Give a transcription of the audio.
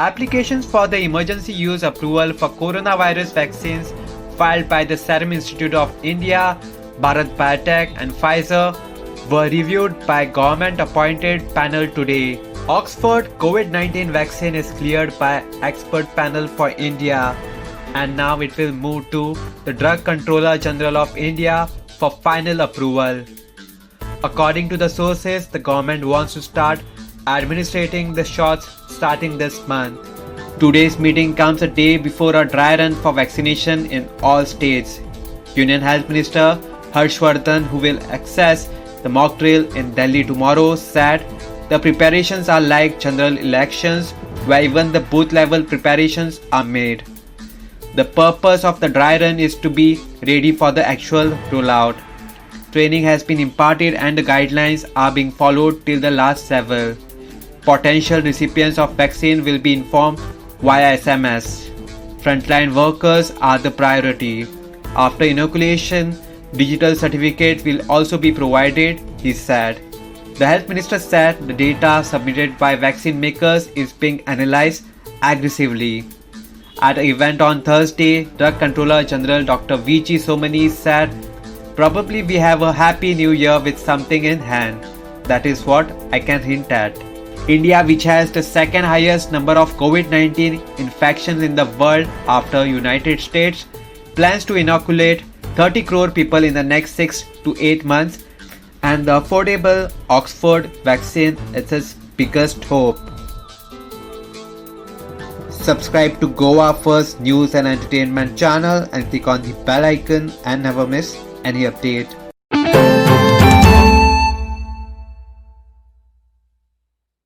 Applications for the emergency use approval for coronavirus vaccines filed by the Serum Institute of India, Bharat Biotech and Pfizer were reviewed by government-appointed panel today. Oxford COVID-19 vaccine is cleared by expert panel for India, and now it will move to the Drug Controller General of India for final approval. According to the sources, the government wants to start administrating the shots starting this month. Today's meeting comes a day before a dry run for vaccination in all states. Union Health Minister Harshvardhan, who will access the mock drill in Delhi tomorrow, said the preparations are like general elections where even the booth level preparations are made. The purpose of the dry run is to be ready for the actual rollout. Training has been imparted and the guidelines are being followed till the last several. Potential recipients of vaccine will be informed via SMS. Frontline workers are the priority. After inoculation, digital certificate will also be provided, he said. The health minister said the data submitted by vaccine makers is being analyzed aggressively. At an event on Thursday, Drug Controller General Dr. V.G. Somani said, "Probably we have a happy new year with something in hand. That is what I can hint at." India, which has the second highest number of COVID-19 infections in the world after United States, plans to inoculate 30 crore people in the next 6 to 8 months, and the affordable Oxford vaccine is its biggest hope. Subscribe to Goa First News and Entertainment channel and click on the bell icon and never miss any update.